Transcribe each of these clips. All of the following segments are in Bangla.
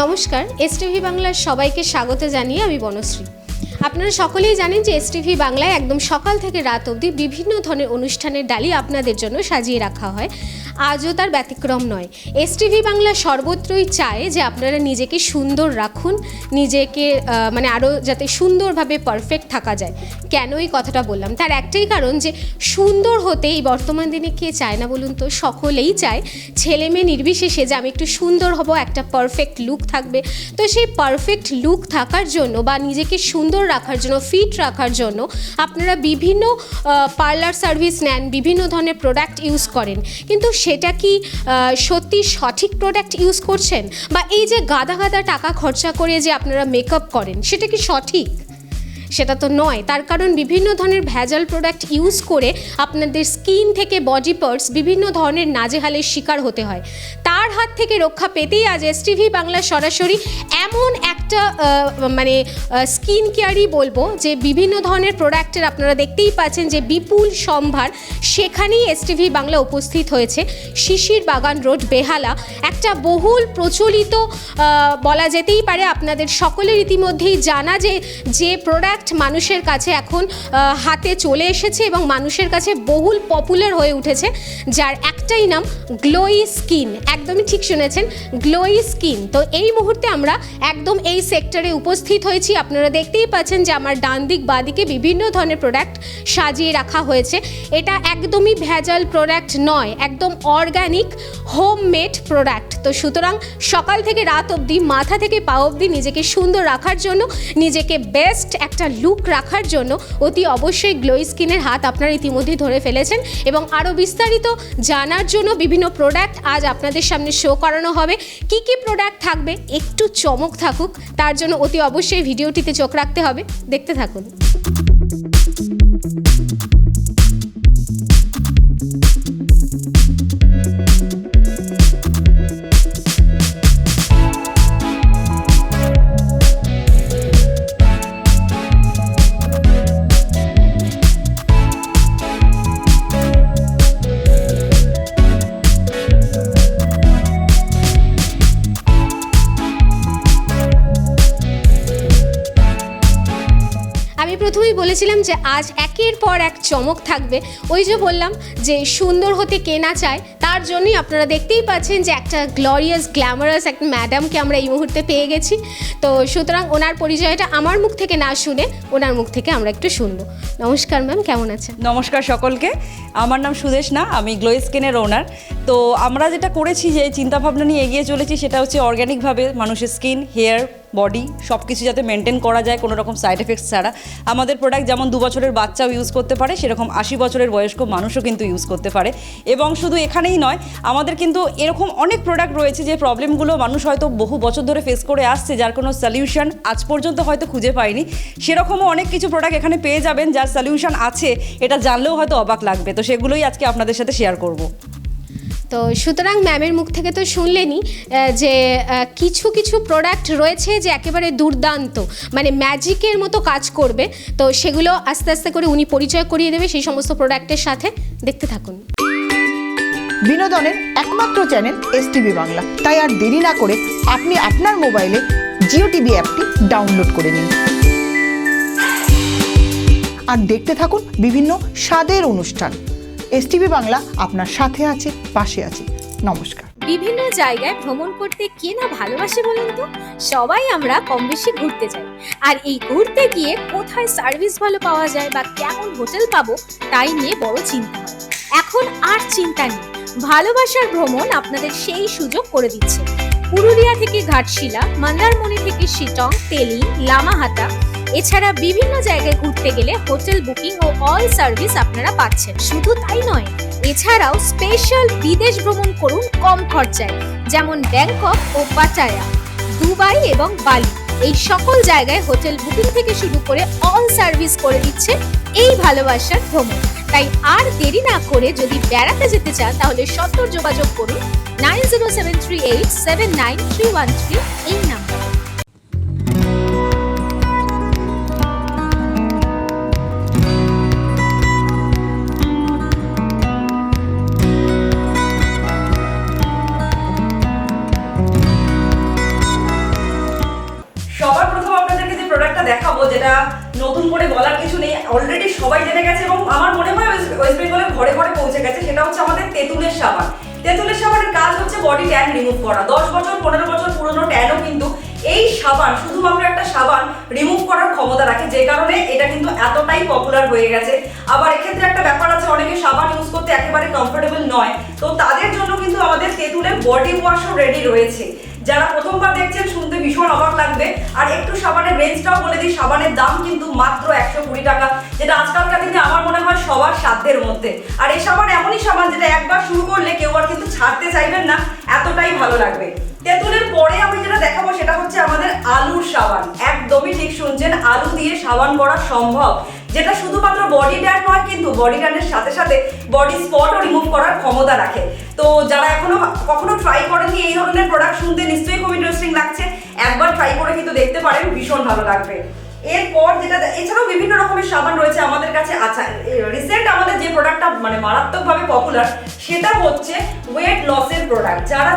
নমস্কার, এসটিভি বাংলার সবাইকে স্বাগত জানিয়ে আমি বনশ্রী। আপনারা সকলেই জানেন যে এসটিভি বাংলায় একদম সকাল থেকে রাত অবধি বিভিন্ন ধরনের অনুষ্ঠানের ডালি আপনাদের জন্য সাজিয়ে রাখা হয়। আজও তার ব্যতিক্রম নয়। এসটিভি বাংলা সর্বত্রই চায় যে আপনারা নিজেকে সুন্দর রাখুন, নিজেকে আরও যাতে সুন্দরভাবে পারফেক্ট থাকা যায়। কেন এই কথাটা বললাম? তার একটাই কারণ যে সুন্দর হতে এই বর্তমান দিনে কে চায় না বলুন তো? সকলেই চায়, ছেলে মেয়ে নির্বিশেষে, যে আমি একটু সুন্দর হব, একটা পারফেক্ট লুক থাকবে। তো সেই পারফেক্ট লুক থাকার জন্য বা নিজেকে সুন্দর রাখার জন্য, ফিট রাখার জন্য আপনারা বিভিন্ন পার্লার সার্ভিস নেন, বিভিন্ন ধরনের প্রোডাক্ট ইউজ করেন, কিন্তু সেটা কি সত্যি সঠিক প্রোডাক্ট ইউজ করছেন? বা এই যে গাদা গাদা টাকা খরচা করে যে আপনারা মেকআপ করেন, সেটা কি সঠিক? সেটা তো নয়। তার কারণ বিভিন্ন ধরনের ভেজাল প্রোডাক্ট ইউজ করে আপনাদের স্কিন থেকে বডি পার্টস বিভিন্ন ধরনের নাজেহালের শিকার হতে হয়। তার হাত থেকে রক্ষা পেতেই আজ এসটিভি বাংলা সরাসরি এমন একটা স্কিন কেয়ারই বলবো যে বিভিন্ন ধরনের প্রোডাক্টের আপনারা দেখতেই পাচ্ছেন যে বিপুল সম্ভার, সেখানেই এসটিভি বাংলা উপস্থিত হয়েছে। শিশির বাগান রোড, বেহালা, একটা বহুল প্রচলিত বলা যেতেই পারে, আপনাদের সকলের ইতিমধ্যেই জানা যে প্রোডাক্ট মানুষের কাছে এখন হাতে চলে এসেছে এবং মানুষের কাছে বহুল পপুলার হয়ে উঠেছে, যার একটাই নাম গ্লোই স্কিন। একদমই ঠিক শুনেছেন, গ্লোই স্কিন। তো এই মুহূর্তে আমরা একদম এই সেক্টরে উপস্থিত হয়েছি। আপনারা দেখতেই পাচ্ছেন যে আমার ডান দিক বাঁ দিকে বিভিন্ন ধরনের প্রোডাক্ট সাজিয়ে রাখা হয়েছে। এটা একদমই ভেজাল প্রোডাক্ট নয়, একদম অর্গানিক হোমমেড প্রোডাক্ট। তো সুতরাং সকাল থেকে রাত অবধি, মাথা থেকে পা অবধি নিজেকে সুন্দর রাখার জন্য, নিজেকে বেস্ট একটা লুক রাখার জন্য অতি অবশ্যই গ্লোই স্কিনের হাত আপনারা ইতিমধ্যেই ধরে ফেলেছেন। এবং আরও বিস্তারিত জানার জন্য বিভিন্ন প্রোডাক্ট আজ আপনাদের সামনে শো করানো হবে। কি কি প্রোডাক্ট থাকবে, একটু চমক থাকুক, তার জন্য অতি অবশ্যই ভিডিওটিতে চোখ রাখতে হবে। দেখতে থাকুন। আমি প্রথমেই বলেছিলাম যে আজ একের পর এক চমক থাকবে। ওই যে বললাম যে সুন্দর হতে কে না চায়, তার জন্যই আপনারা দেখতেই পাচ্ছেন যে একটা গ্লোরিয়াস গ্ল্যামারাস একটা ম্যাডামকে আমরা এই মুহূর্তে পেয়ে গেছি। তো সুতরাং ওনার পরিচয়টা আমার মুখ থেকে না শুনে ওনার মুখ থেকে আমরা একটু শুনবো। নমস্কার ম্যাম, কেমন আছেন? নমস্কার সকলকে, আমার নাম সুদেশনা, আমি গ্লোই স্কিনের ওনার। তো আমরা যেটা করেছি, যে চিন্তাভাবনা নিয়ে এগিয়ে চলেছি, সেটা হচ্ছে অর্গ্যানিকভাবে মানুষের স্কিন, হেয়ার, বডি সব কিছু যাতে মেনটেন করা যায় কোনো রকম সাইড এফেক্টস ছাড়া। আমাদের প্রোডাক্ট যেমন 2 বছরের বাচ্চাও ইউজ করতে পারে, সেরকম 80 বছরের বয়স্ক মানুষও কিন্তু ইউজ করতে পারে। এবং শুধু এখানেই নয়, আমাদের কিন্তু এরকম অনেক প্রোডাক্ট রয়েছে যে প্রবলেমগুলো মানুষ হয়তো বহু বছর ধরে ফেস করে আসছে, যার কোনো সলিউশন আজ পর্যন্ত হয়তো খুঁজে পায়নি। সেরকমও অনেক কিছু প্রোডাক্ট এখানে পেয়ে যাবেন যার সলিউশন আছে, এটা জানলেও হয়তো অবাক লাগবে। তো সেগুলোই আজকে আপনাদের সাথে শেয়ার করব। তো সুতরাং ম্যামের মুখ থেকে তো শুনলেনই যে কিছু কিছু প্রোডাক্ট রয়েছে যে একেবারে দুর্দান্ত, ম্যাজিকের মতো কাজ করবে। তো সেগুলো আস্তে আস্তে করে উনি পরিচয় করিয়ে দেবে সেই সমস্ত প্রোডাক্টের সাথে। দেখতে থাকুন। বিনোদনের একমাত্র চ্যানেল এসটিভি বাংলা, তাই আর দেরি না করে আপনি আপনার মোবাইলে জিও টিভি অ্যাপটি ডাউনলোড করে নিন আর দেখতে থাকুন বিভিন্ন স্বাদের অনুষ্ঠান। এসটিভি বাংলা আপনার সাথে আছে, পাশে আছে। নমস্কার। বিভিন্ন জায়গায় ভ্রমণ করতে কে না ভালোবাসে বলুন তো? সবাই আমরা কম বেশি ঘুরতে যাই, আর এই ঘুরতে গিয়ে কোথায় সার্ভিস ভালো পাওয়া যায় বা কেমন হোটেল পাবো, তাই নিয়ে বড় চিন্তা হয়। এখন আর চিন্তা নেই, ভালোবাসার ভ্রমণ আপনাদের সেই সুযোগ করে দিচ্ছে। পুরুলিয়া থেকে ঘাটশিলা, মন্দারমণি থেকে শিটং, তেলি, লামাহাটা, এছাড়া বিভিন্ন জায়গায় ঘুরতে গেলে হোটেল বুকিং ও অল সার্ভিস আপনারা পাচ্ছেন। শুধু তাই নয়, এছাড়াও স্পেশাল বিদেশ ভ্রমণ করুন কম খরচায়, যেমন ব্যাংকক ও পাটায়া, দুবাই এবং বালি। এই সকল জায়গায় হোটেল বুকিং থেকে শুরু করে অল সার্ভিস করে দিচ্ছে এই ভালোবাসার ভ্রমণ। তাই আর দেরি না করে যদি বেড়াতে যেতে চান, তাহলে সত্তর যোগাযোগ করুন 9073879313 এই নাম্বার। প্রোডাক্টটা দেখাবো, যেটা নতুন করে বলার কিছু নেই, অলরেডি সবাই জেনে গেছে এবং আমার মনে হয় ওয়েস্ট বেঙ্গলের ঘরে ঘরে পৌঁছে গেছে, সেটা হচ্ছে আমাদের তেঁতুলের সাবান। তেঁতুলের সাবানের কাজ হচ্ছে বডি ট্যান রিমুভ করা। 10 বছর 15 বছর পুরনো ট্যানও কিন্তু এই সাবান, শুধুমাত্র একটা সাবান রিমুভ করার ক্ষমতা রাখে, যে কারণে এটা কিন্তু এতটাই পপুলার হয়ে গেছে। আবার এক্ষেত্রে একটা ব্যাপার আছে, অনেকে সাবান ইউজ করতে একেবারে কমফোর্টেবল নয়, তো তাদের জন্য কিন্তু আমাদের তেঁতুলের বডি ওয়াশও রেডি রয়েছে। যারা প্রথমবার দেখছেন শুনতে ভীষণ অবাক লাগবে। আর একটু সাবানের রেঞ্জটাও বলে দিই, সাবানের দাম কিন্তু মাত্র 120 টাকা, যেটা আজকালকার দিনে আমার মনে হয় সবার সাধ্যের মধ্যে। আর এই সাবান এমনই সাবান যেটা একবার শুরু করলে কেউ আর কিন্তু ছাড়তে চাইবেন না, এতটাই ভালো লাগবে। তেঁতুলের পরে আমি যেটা দেখাবো সেটা হচ্ছে আমাদের আলুর সাবান। একদমই ঠিক শুনছেন, আলু দিয়ে সাবান করা সম্ভব, যেটা শুধুমাত্র বডি ট্যান নয়, কিন্তু বডি ট্যানের সাথে সাথে বডি স্পটও রিমুভ করার ক্ষমতা রাখে। তো যারা কখনো ট্রাই করেননি এই ধরনের প্রোডাক্ট, শুনতে নিশ্চয়ই খুব ইন্টারেস্টিং লাগছে, একবার ট্রাই করে কিন্তু দেখতে পারেন, ভীষণ ভালো লাগবে। এরপর যেটা, এছাড়াও বিভিন্ন রকমের সাবান রয়েছে আমাদের কাছে। আচ্ছা, রিসেন্ট আমাদের যে প্রোডাক্টটা মানে মারাত্মকভাবে পপুলার, সেটা হচ্ছে ওয়েট লসের প্রোডাক্ট। যারা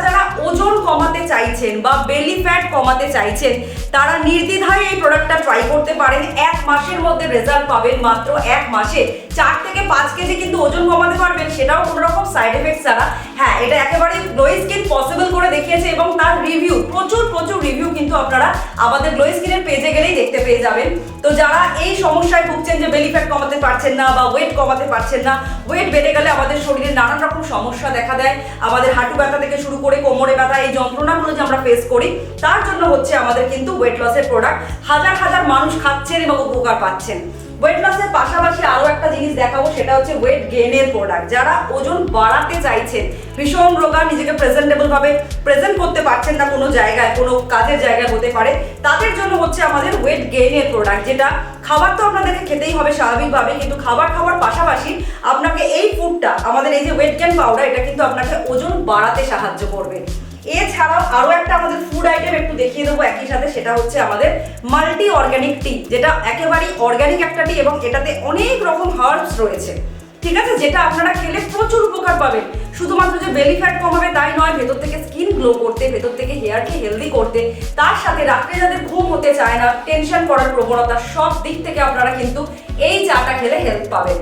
ওজন কমাতে চাইছেন বা বেলি ফ্যাট কমাতে চাইছেন, তারা নির্দ্বিধায় এই প্রোডাক্টটা ট্রাই করতে পারেন। 1 মাসের মধ্যে রেজাল্ট পাবেন, মাত্র 1 মাসে 4 থেকে 5 কেজি কিন্তু ওজন কমাতে পারবেন, সেটাও কোনো রকম সাইড এফেক্ট ছাড়া। হ্যাঁ, এটা একেবারে গ্লো স্কিন পসিবল করে দেখিয়েছে এবং তার রিভিউ, প্রচুর রিভিউ কিন্তু আপনারা আমাদের গ্লো স্কিনের পেজে গেলেই দেখতে পেয়ে যাবেন। তো যারা এই সমস্যায় ভুগছেন যে বেলি ফ্যাট কমাতে পারছেন না বা ওয়েট কমাতে পারছেন না, ওয়েট বেড়ে গেলে আমাদের শরীরে নানান রকম সমস্যা দেখা দেয়, আমাদের হাঁটু ব্যথা থেকে শুরু করে কোমরে ব্যথা, এই যন্ত্রণাগুলো যে আমরা ফেস করি, তার জন্য হচ্ছে আমাদের কিন্তু ওয়েট লসের প্রোডাক্ট। হাজার হাজার মানুষ খাচ্ছেন এবং উপকার পাচ্ছেন। ওয়েট লসের পাশাপাশি আরো একটা জিনিস দেখাবো, সেটা হচ্ছে ওয়েট গেইনের প্রোডাক্ট। যারা ওজন বাড়াতে চাইছেন, ভীষণ রোগা, নিজেকে প্রেজেন্টেবল ভাবে প্রেজেন্ট করতে পারছেন না কোনো জায়গায়, কোনো কাজের জায়গায় হতে পারে, তাদের জন্য হচ্ছে আমাদের ওয়েট গেইনের প্রোডাক্ট। যেটা খাবার তো আপনাদেরকে খেতেই হবে স্বাভাবিকভাবে, কিন্তু খাবার খাওয়ার পাশাপাশি আপনাকে এই ফুডটা, আমাদের এই যে ওয়েট গেইন পাউডার, এটা কিন্তু আপনাকে ওজন বাড়াতে সাহায্য করবে। এছাড়াও আরো একটা আমাদের ফুড আইটেম একটু দেখিয়ে দেবো একই সাথে, সেটা হচ্ছে আমাদের মাল্টি অর্গানিক টি, যেটা একেবারেই অর্গানিক একটা টি এবং এটাতে অনেক রকম হার্বস রয়েছে, ঠিক আছে, যেটা আপনারা খেলে প্রচুর উপকার পাবেন। শুধুমাত্র যে বেলি ফ্যাট কমাবে তাই নয়, ভেতর থেকে স্কিন গ্লো করতে, ভেতর থেকে হেয়ারকে হেলদি করতে, তার সাথে রাত্রে যাদের ঘুম হতে চায় না, টেনশন করার প্রবণতা, সব দিক থেকে আপনারা কিন্তু এই চাটা খেলে হেল্প পাবেন।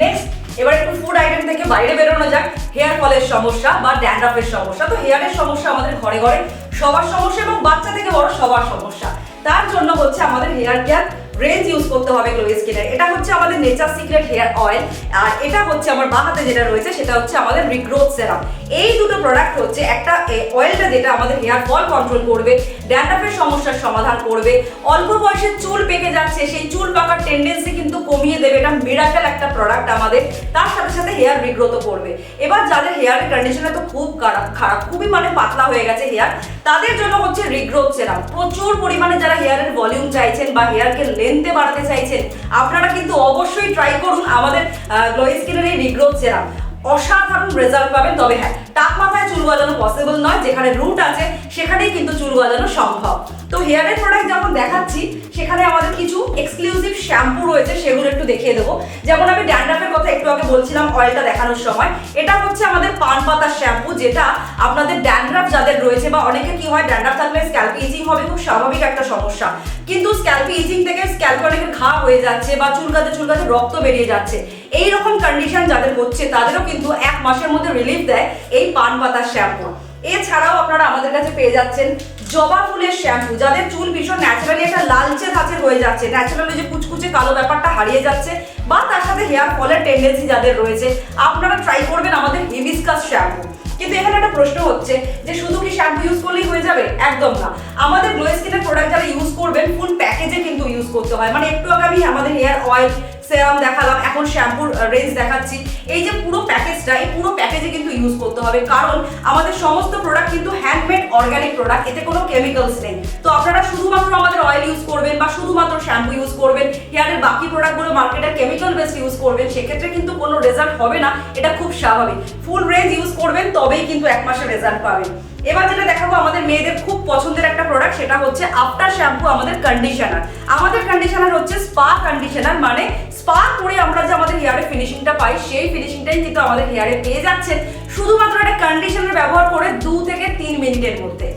নেক্সট, এবার একটু ফুড আইটেম থেকে বাইরে বেরোনো যাক। হেয়ার ফলের সমস্যা বা ড্যান্ড্রাফের সমস্যা, তো হেয়ারের সমস্যা আমাদের ঘরে ঘরে সবার সমস্যা এবং বাচ্চা থেকে বড় সবার সমস্যা। তার জন্য হচ্ছে আমাদের হেয়ার কেয়ার রেঞ্জ ইউজ করতে হবে গ্লো স্কিনের। এটা হচ্ছে আমাদের নেচার সিক্রেট হেয়ার অয়েল, আর এটা হচ্ছে আমার বাঁ হাতে যেটা রয়েছে সেটা হচ্ছে আমাদের রিগ্রোথ সেরাম। এই দুটো প্রোডাক্ট হচ্ছে, একটা অয়েলটা যেটা আমাদের হেয়ার ফল কন্ট্রোল করবে, ড্যান্ড্রাফের সমস্যার সমাধান করবে, অল্প বয়সে চুল পেকে যাচ্ছে সেই চুল পাকার টেন্ডেন্সি কিন্তু কমিয়ে দেবে। এটা মিরাকেল একটা প্রোডাক্ট আমাদের, তার সাথে সাথে হেয়ার রিগ্রোথও করবে। এবার যাদের হেয়ারের কন্ডিশনে তো খুব খারাপ, খুবই মানে পাতলা হয়ে গেছে হেয়ার, তাদের জন্য হচ্ছে রিগ্রোথ সেরাম। প্রচুর পরিমাণে যারা হেয়ারের ভলিউম চাইছেন বা হেয়ারকে লেন্থে বাড়াতে চাইছেন, আপনারা কিন্তু অবশ্যই ট্রাই করুন আমাদের গ্লো স্কিনের এই রিগ্রোথ সেরাম। অসাধারণ রেজাল্ট পাবেন। তবে হ্যাঁ, টাক মাথায় চুল গজানো পসিবল নয়, যেখানে রুট আছে সেখানেই কিন্তু চুল গজানো সম্ভব। তো হেয়ারের প্রোডাক্ট যখন দেখাচ্ছি, সেখানে আমাদের কিছু এক্সক্লুসিভ শ্যাম্পু রয়েছে, সেগুলো একটু দেখিয়ে দেবো। যেমন আমি ড্যান্ড্রাফের কথা একটু আগে বলছিলাম অয়েলটা দেখানোর সময়, এটা হচ্ছে আমাদের পান পাতার শ্যাম্পু, যেটা আপনাদের ড্যান্ড্রাফ যাদের রয়েছে, বা অনেকে কি হয় ড্যান্ড্রাফ থাকলে স্ক্যাল্প ইচিং হবে, খুব স্বাভাবিক একটা সমস্যা, কিন্তু স্ক্যাল্প ইচিং থেকে স্ক্যাল্পে অনেকের ঘা হয়ে যাচ্ছে বা চুলকাতে রক্ত বেরিয়ে যাচ্ছে, এই রকম কন্ডিশন যাদের হচ্ছে তাদেরও কিন্তু 1 মাসের মধ্যে রিলিফ দেয় এই পান পাতার শ্যাম্পু। এছাড়াও আপনারা আমাদের কাছে পেয়ে যাচ্ছেন জবা ফুলের শ্যাম্পু। যাদের চুল ভীষণ ন্যাচারালি একটা লালচে ধাঁচের হয়ে যাচ্ছে, ন্যাচারালি যে কুচকুচে কালো ব্যাপারটা হারিয়ে যাচ্ছে, বা তার সাথে হেয়ার ফলের টেন্ডেন্সি যাদের রয়েছে, আপনারা ট্রাই করবেন আমাদের হিবিস্কাস শ্যাম্পু। কিন্তু এখানে একটা প্রশ্ন হচ্ছে যে শুধু কি শ্যাম্পু ইউজ করলেই হয়ে যাবে? একদম না। আমাদের গ্লো স্কিনের প্রোডাক্ট যারা ইউজ করবেন, ফুল প্যাকেজে কিন্তু ইউজ করতে হয়। মানে একটু আগে আমি আমাদের হেয়ার অয়েল সেরাম দেখালাম, এখন শ্যাম্পুর রেঞ্জ দেখাচ্ছি। এই যে পুরো প্যাকেজটা, এই পুরো প্যাকেজে কিন্তু ইউজ করতে হবে, কারণ আমাদের সমস্ত প্রোডাক্ট কিন্তু হ্যান্ডমেড অর্গানিক প্রোডাক্ট, এতে কোনো কেমিক্যালস নেই। তো আপনারা শুধুমাত্র আমাদের অয়েল ইউজ করবেন বা শুধুমাত্র শ্যাম্পু ইউজ করবেন, হেয়ারের বাকি প্রোডাক্টগুলো মার্কেটের কেমিক্যাল বেসড ইউজ করবেন, সেক্ষেত্রে কিন্তু কোনো রেজাল্ট হবে না, এটা খুব স্বাভাবিক। ফুল রেঞ্জ ইউজ করবেন, তবেই কিন্তু 1 মাসের রেজাল্ট পাবেন। এবার যেটা দেখাবো আমাদের মেয়েদের খুব পছন্দের একটা প্রোডাক্ট, সেটা হচ্ছে আফটার শ্যাম্পু আমাদের কন্ডিশনার। আমাদের কন্ডিশনার হচ্ছে স্পা কন্ডিশনার, মানে স্পা করে আমরা যে আমাদের হেয়ারে ফিনিশিংটা পাই, সেই ফিনিশিংটাই কিন্তু আমাদের হেয়ারে পেয়ে যাচ্ছেন শুধুমাত্র একটা কন্ডিশনার ব্যবহার করে 2 থেকে 3 মিনিটের মধ্যে।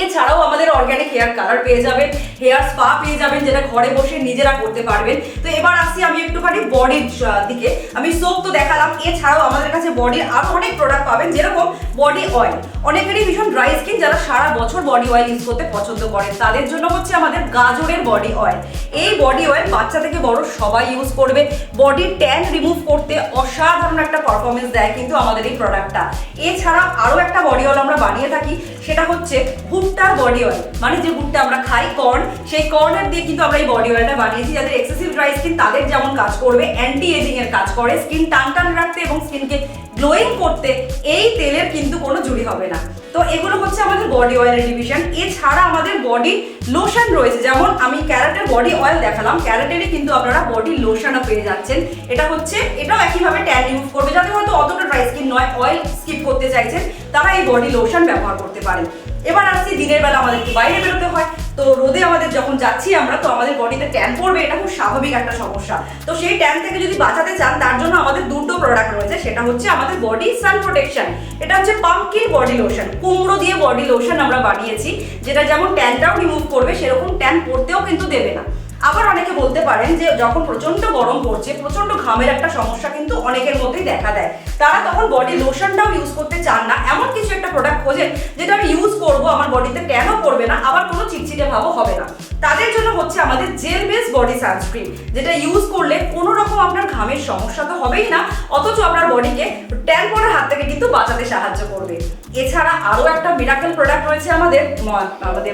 এছাড়াও আমাদের অর্গ্যানিক হেয়ার কালার পেয়ে যাবেন, হেয়ার স্পা পেয়ে যাবেন, যেটা ঘরে বসে নিজেরা করতে পারবেন। তো এবার আসছি আমি একটুখানি বডির দিকে। আমি সোপ তো দেখালাম, এছাড়াও আমাদের কাছে বডির আরো অনেক প্রোডাক্ট পাবেন, যেরকম বডি অয়েল। অনেকেরই ভীষণ ড্রাই স্কিন, যারা সারা বছর বডি অয়েল ইউজ করতে পছন্দ করেন, তাদের জন্য হচ্ছে আমাদের গাজরের বডি অয়েল। এই বডি অয়েল বাচ্চা থেকে বড় সবাই ইউজ করবে। বডির ট্যান রিমুভ করতে অসাধারণ একটা পারফরমেন্স দেয় কিন্তু আমাদের এই প্রোডাক্টটা। এছাড়া আরো একটা বডি অয়েল আমরা বানিয়ে থাকি, সেটা হচ্ছে ভুট্টার বডি অয়েল। মানে যে ভুট্টা আমরা খাই, কর্ন, সেই কর্নের দিয়ে কিন্তু আমরা এই বডি অয়েলটা বানিয়েছি। যাদের এক্সেসিভ ড্রাই স্কিন তাদের যেমন কাজ করবে, অ্যান্টি এজিং এর কাজ করে, স্কিন টান টান রাখতে এবং স্কিনকে গ্লোয়িং করতে এই তেলের কিন্তু কোনো জুড়ি হবে না। তো এগুলো হচ্ছে আমাদের বডি অয়েলের ডিভিশন। এছাড়া আমাদের বডি লোশন রয়েছে, যেমন আমি ক্যারেটের বডি অয়েল দেখালাম, ক্যারেটেরই কিন্তু আপনারা বডি লোশনও পেয়ে যাচ্ছেন। এটাও একইভাবে ট্যান রিমুভ করবে। যাদের হয়তো অতটা ড্রাই স্কিন নয়, অয়েল স্কিপ করতে চাইছেন, তারা এই বডি লোশন ব্যবহার করতে পারেন। এবার আসছি দিনের বেলা আমাদের একটু বাইরে বেরোতে হয়, তো রোদে আমাদের যখন যাচ্ছি আমরা, তো আমাদের বডিতে ট্যান পড়বে, এটা খুব স্বাভাবিক একটা সমস্যা। তো সেই ট্যান থেকে যদি বাঁচাতে চান, তার জন্য আমাদের দুটো প্রোডাক্ট রয়েছে। সেটা হচ্ছে আমাদের বডি সান প্রোটেকশন, এটা হচ্ছে পাম্পকিন বডি লোশন, কুমড়ো দিয়ে বডি লোশন আমরা বানিয়েছি, যেটা যেমন ট্যানটাও রিমুভ করবে, সেরকম ট্যান পড়তেও কিন্তু দেবে না। আবার অনেকে বলতে পারেন যে যখন প্রচন্ড গরম পড়ছে, প্রচন্ড ঘামের একটা সমস্যা কিন্তু অনেকের মধ্যেই দেখা দেয়, তারা তখন বডি লোশনটাও ইউজ করতে চান না। এমন কিছু একটা প্রোডাক্ট খোঁজেন যেটা আমি ইউজ করবো, আমার বডিতে ট্যানও পড়বে না, আবার কোনো চিটচিটে ভাবও হবে না। তাদের জন্য হচ্ছে আমাদের জেল বেস বডি সানস্ক্রিন, যেটা ইউজ করলে কোনো রকম আপনার ঘামের সমস্যা তো হবেই না, অথচ আপনার বডিকে ট্যান পড়ার হাত থেকে কিন্তু বাঁচাতে সাহায্য করবে। এছাড়া আরো একটা মিরাকেল প্রোডাক্ট রয়েছে আমাদের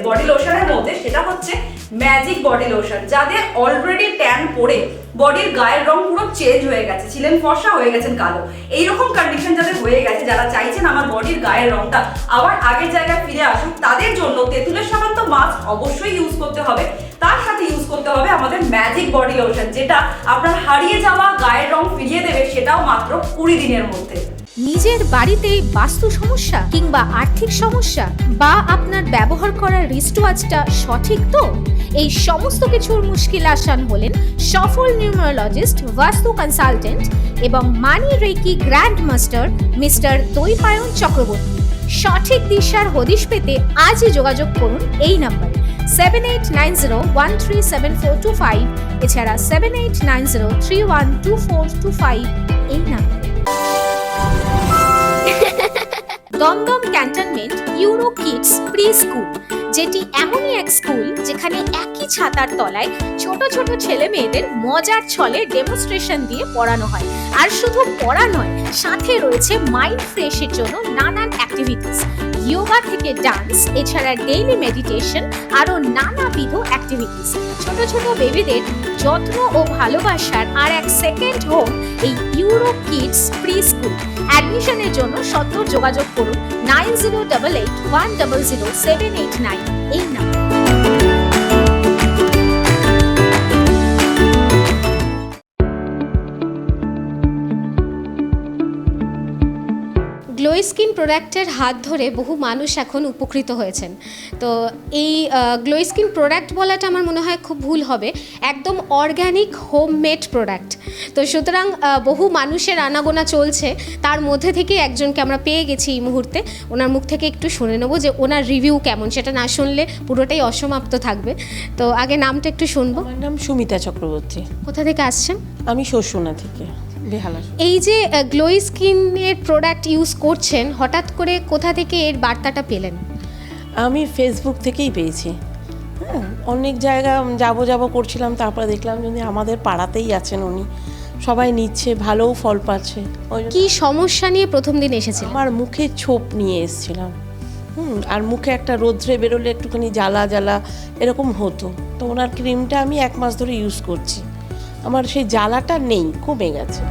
বডি লোশনের মধ্যে, সেটা হচ্ছে ম্যাজিক বডি লোশন। যাদের অলরেডি ট্যান পড়ে বডির গায়ের রং পুরো চেঞ্জ হয়ে গেছে, ছিলেন ফর্সা হয়ে গেছেন কালো, এইরকম কন্ডিশন যাদের হয়ে গেছে, যারা চাইছেন আমার বডির গায়ের রংটা আবার আগের জায়গায় ফিরে আসুক, তাদের জন্য তেঁতুলের সাবান তো মাস্ক অবশ্যই ইউজ করতে হবে, তার সাথে ইউজ করতে হবে আমাদের ম্যাজিক বডি লোশন, যেটা আপনার হারিয়ে যাওয়া গায়ের রং ফিরিয়ে দেবে, সেটাও মাত্র 20 দিনের মধ্যে। নিজের বাড়িতে বাস্তু সমস্যা কিংবা আর্থিক সমস্যা, বা আপনার ব্যবহার করা রিস্টওয়াচটা সঠিক তো, এই সমস্ত কিছুর মুশকিল আসান হলেন সফল নিউমারোলজিস্ট, বাস্তু কনসালটেন্ট এবং money reiki grand master mister Dwaipayan Chakraborty. সঠিক দিশার হদিশ পেতে আজই যোগাযোগ করুন এই নাম্বারে 7890137425, এছাড়া 7890312425 এই নাম্বারে। Dumdum cantonment Euro Kids preschool, যেটি এমনই এক স্কুল যেখানে একই ছাতার তলায় ছোট ছোট ছেলে মেয়েদের মজার ছলে ডেমনস্ট্রেশন দিয়ে পড়ানো হয়। আর শুধু পড়া নয়, সাথে রয়েছে মাইন্ড ফ্রেশের জন্য নানান অ্যাক্টিভিটিস, যোগা থেকে ডান্স, এছাড়া ডেইলি মেডিটেশন, আরও নানাবিধ অ্যাক্টিভিটিস। ছোট ছোট বেবিদের যত্ন ও ভালোবাসার আর এক সেকেন্ড হোম এই ইউরো কিডস প্রি স্কুল। অ্যাডমিশনের জন্য সত্তর যোগাযোগ করুন 9088100789 এই নাম্বার। গ্লো স্কিন প্রোডাক্টের হাত ধরে বহু মানুষ এখন উপকৃত হয়েছেন। তো এই গ্লো স্কিন প্রোডাক্ট বলাটা আমার মনে হয় খুব ভুল হবে, একদম অর্গ্যানিক হোমমেড প্রোডাক্ট। তো সুতরাং বহু মানুষের আনাগোনা চলছে, তার মধ্যে থেকে একজনকে আমরা পেয়ে গেছি এই মুহূর্তে। ওনার মুখ থেকে একটু শুনে নেবো যে ওনার রিভিউ কেমন, সেটা না শুনলে পুরোটাই অসমাপ্ত থাকবে। তো আগে নামটা একটু শুনবো। আমার নাম সুমিতা চক্রবর্তী, কোথা থেকে আসছেন? আমি শোষণা থেকে, বেহালা। এই যে গ্লো স্কিনের প্রোডাক্ট ইউজ করছেন, হঠাৎ করে কোথা থেকে এর বার্তাটা পেলেন? আমি ফেসবুক থেকেই পেয়েছি। হ্যাঁ, অনেক জায়গা যাব করছিলাম, তারপরে দেখলাম যদি আমাদের পাড়াতেই আছেন উনি, সবাই নিচ্ছে, ভালোও ফল পাচ্ছে। কি সমস্যা নিয়ে প্রথম দিন এসেছিলেন? আমার মুখে ছোপ নিয়ে এসেছিলাম, আর মুখে একটা রোদ্রে বেরোলে একটুখানি জ্বালা জ্বালা এরকম হতো। তো ওনার ক্রিমটা আমি 1 মাস ধরে ইউজ করছি, আমার সেই জ্বালাটা নেই, কমে গেছে।